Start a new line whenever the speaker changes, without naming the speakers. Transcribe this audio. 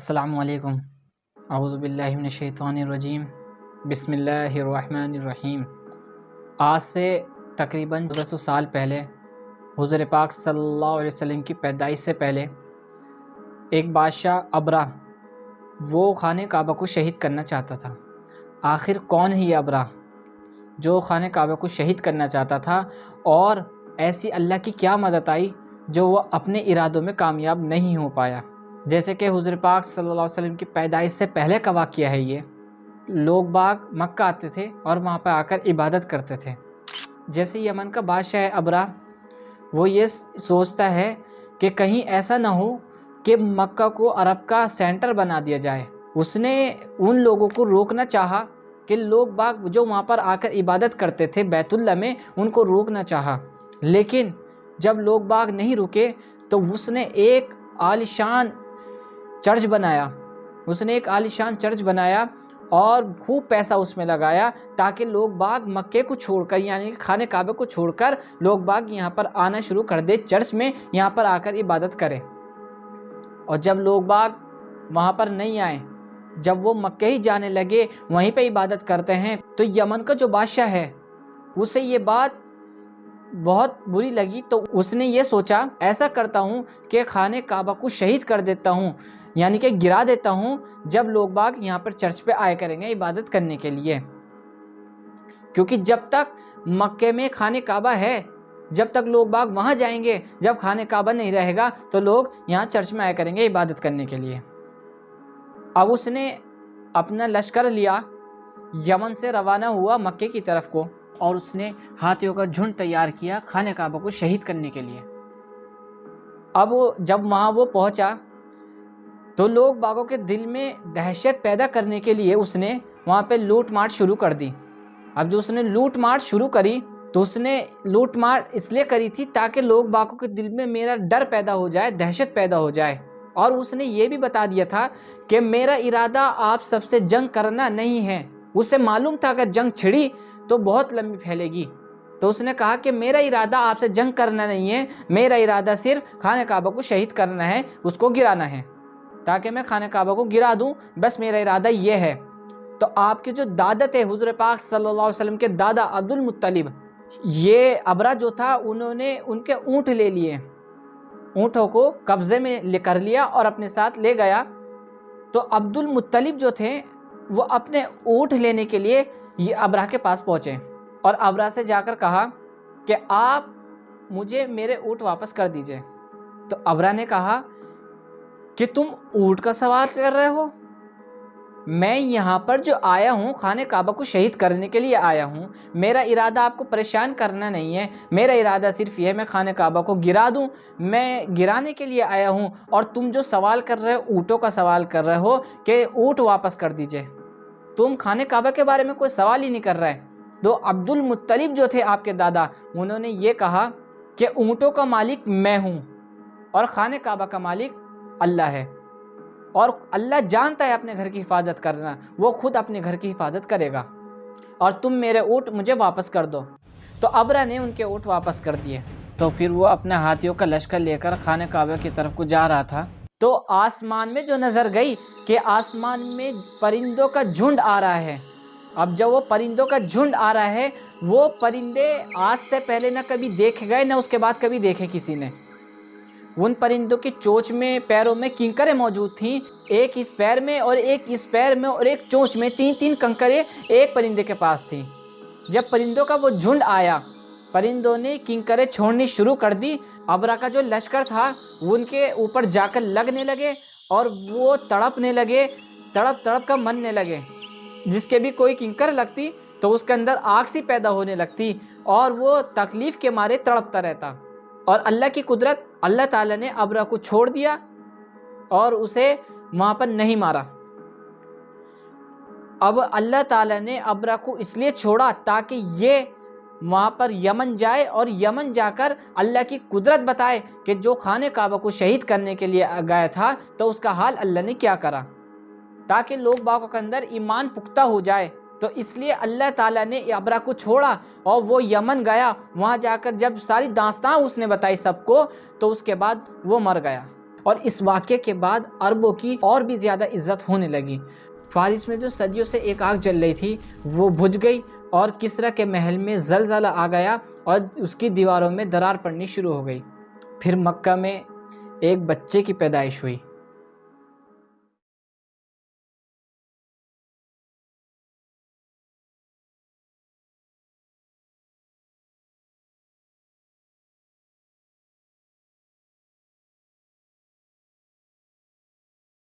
السلام علیکم۔ اعوذ باللہ من الشیطان الرجیم، بسم اللہ الرحمن الرحیم۔ آج سے تقریباً 1400 سال پہلے، حضور پاک صلی اللہ علیہ وسلم کی پیدائش سے پہلے، ایک بادشاہ ابرہ وہ خانہ کعبہ کو شہید کرنا چاہتا تھا۔ آخر کون ہے یہ ابرہ جو خانہ کعبہ کو شہید کرنا چاہتا تھا، اور ایسی اللہ کی کیا مدد آئی جو وہ اپنے ارادوں میں کامیاب نہیں ہو پایا؟ جیسے کہ حضور پاک صلی اللہ علیہ وسلم کی پیدائش سے پہلے کا واقعہ ہے یہ۔ لوگ باغ مکہ آتے تھے اور وہاں پہ آ کر عبادت کرتے تھے۔ جیسے یمن کا بادشاہ ہے ابرہ، وہ یہ سوچتا ہے کہ کہیں ایسا نہ ہو کہ مکہ کو عرب کا سینٹر بنا دیا جائے۔ اس نے ان لوگوں کو روکنا چاہا کہ لوگ باغ جو وہاں پر آ کر عبادت کرتے تھے بیت اللہ میں، ان کو روکنا چاہا، لیکن جب لوگ باغ نہیں رکے تو اس نے ایک عالیشان چرچ بنایا اور خوب پیسہ اس میں لگایا تاکہ لوگ باغ مکے کو چھوڑ کر، یعنی خانہ کعبہ کو چھوڑ کر لوگ باغ یہاں پر آنا شروع کر دے، چرچ میں یہاں پر آ کر عبادت کرے۔ اور جب لوگ باغ وہاں پر نہیں آئے، جب وہ مکے ہی جانے لگے، وہیں پہ عبادت کرتے ہیں، تو یمن کا جو بادشاہ ہے اسے یہ بات بہت بری لگی، تو اس نے یہ سوچا ایسا کرتا ہوں کہ خانہ کعبہ کو شہید کر دیتا ہوں، یعنی کہ گرا دیتا ہوں جب لوگ باغ یہاں پر چرچ پہ آئے کریں گے عبادت کرنے کے لیے، کیونکہ جب تک مکے میں خانہ کعبہ ہے، جب تک لوگ باغ وہاں جائیں گے، جب خانہ کعبہ نہیں رہے گا تو لوگ یہاں چرچ میں آئے کریں گے عبادت کرنے کے لیے۔ اب اس نے اپنا لشکر لیا، یمن سے روانہ ہوا مکے کی طرف کو، اور اس نے ہاتھیوں کا جھنڈ تیار کیا خانہ کعبہ کو شہید کرنے کے لیے۔ اب جب وہاں وہ پہنچا تو لوگ باغوں کے دل میں دہشت پیدا کرنے کے لیے اس نے وہاں پہ لوٹ مار شروع کر دی۔ اب جو اس نے لوٹ مار شروع کری تو اس نے لوٹ مار اس لیے کری تھی تاکہ لوگ باغوں کے دل میں میرا ڈر پیدا ہو جائے، دہشت پیدا ہو جائے، اور اس نے یہ بھی بتا دیا تھا کہ میرا ارادہ آپ سب سے جنگ کرنا نہیں ہے۔ اسے معلوم تھا اگر جنگ چھڑی تو بہت لمبی پھیلے گی، تو اس نے کہا کہ میرا ارادہ آپ سے جنگ کرنا نہیں ہے، میرا ارادہ صرف خانہ کعبہ کو شہید کرنا ہے، اس کو گرانا ہے، تاکہ میں خانہ کعبہ کو گرا دوں، بس میرا ارادہ یہ ہے۔ تو آپ کے جو دادا تھے، حضور پاک صلی اللہ علیہ وسلم کے دادا عبد المطلب، یہ ابرہ جو تھا انہوں نے ان کے اونٹ لے لیے، اونٹوں کو قبضے میں کر لیا اور اپنے ساتھ لے گیا۔ تو عبد المطلب جو تھے وہ اپنے اونٹ لینے کے لیے یہ ابرہ کے پاس پہنچے اور ابرہ سے جا کر کہا کہ آپ مجھے میرے اونٹ واپس کر دیجئے۔ تو ابرہ نے کہا کہ تم اونٹ کا سوال کر رہے ہو؟ میں یہاں پر جو آیا ہوں خانہ کعبہ کو شہید کرنے کے لیے آیا ہوں، میرا ارادہ آپ کو پریشان کرنا نہیں ہے، میرا ارادہ صرف یہ ہے میں خانہ کعبہ کو گرا دوں، میں گرانے کے لیے آیا ہوں، اور تم جو سوال کر رہے ہو اونٹوں کا سوال کر رہے ہو کہ اونٹ واپس کر دیجئے، تم خانہ کعبہ کے بارے میں کوئی سوال ہی نہیں کر رہے۔ تو عبد المطلب جو تھے آپ کے دادا، انہوں نے یہ کہا کہ اونٹوں کا مالک میں ہوں اور خانہ کعبہ کا مالک اللہ ہے، اور اللہ جانتا ہے اپنے گھر کی حفاظت کرنا، وہ خود اپنے گھر کی حفاظت کرے گا، اور تم میرے اونٹ مجھے واپس کر دو۔ تو ابرہ نے ان کے اونٹ واپس کر دیے۔ تو پھر وہ اپنے ہاتھیوں کا لشکر لے کر خانہ کعبہ کی طرف کو جا رہا تھا، تو آسمان میں جو نظر گئی کہ آسمان میں پرندوں کا جھنڈ آ رہا ہے۔ اب جب وہ پرندوں کا جھنڈ آ رہا ہے، وہ پرندے آج سے پہلے نہ کبھی دیکھے گئے، نہ اس کے بعد کبھی دیکھے کسی نے۔ ان پرندوں کی چونچ میں، پیروں میں کنکریں موجود تھیں، ایک اس پیر میں اور ایک اس پیر میں اور ایک چونچ میں، تین کنکریں ایک پرندے کے پاس تھیں۔ جب پرندوں کا وہ جھنڈ آیا، پرندوں نے کنکریں چھوڑنی شروع کر دی۔ ابرہ کا جو لشکر تھا وہ ان کے اوپر جا کر لگنے لگے، اور وہ تڑپنے لگے، تڑپ کر مرنے لگے۔ جس کے بھی کوئی کنکر لگتی تو اس کے اندر آگ سی پیدا ہونے لگتی، اور وہ تکلیف کے مارے تڑپتا رہتا۔ اور اللہ کی قدرت، اللہ تعالیٰ نے ابرہ کو چھوڑ دیا اور اسے وہاں پر نہیں مارا۔ اب اللہ تعالیٰ نے ابرہ کو اس لیے چھوڑا تاکہ یہ وہاں پر یمن جائے اور یمن جا کر اللہ کی قدرت بتائے کہ جو خانہ کعبہ کو شہید کرنے کے لیے گیا تھا تو اس کا حال اللہ نے کیا کرا، تاکہ لوگ باغوں کے اندر ایمان پختہ ہو جائے۔ تو اس لیے اللہ تعالیٰ نے ابرہ کو چھوڑا اور وہ یمن گیا۔ وہاں جا کر جب ساری داستان اس نے بتائی سب کو، تو اس کے بعد وہ مر گیا۔ اور اس واقعے کے بعد عربوں کی اور بھی زیادہ عزت ہونے لگی۔ فارس میں جو صدیوں سے ایک آگ جل رہی تھی وہ بجھ گئی، اور کسریٰ کے محل میں زلزلہ آ گیا اور اس کی دیواروں میں درار پڑنی شروع ہو گئی۔ پھر مکہ میں ایک بچے کی پیدائش ہوئی۔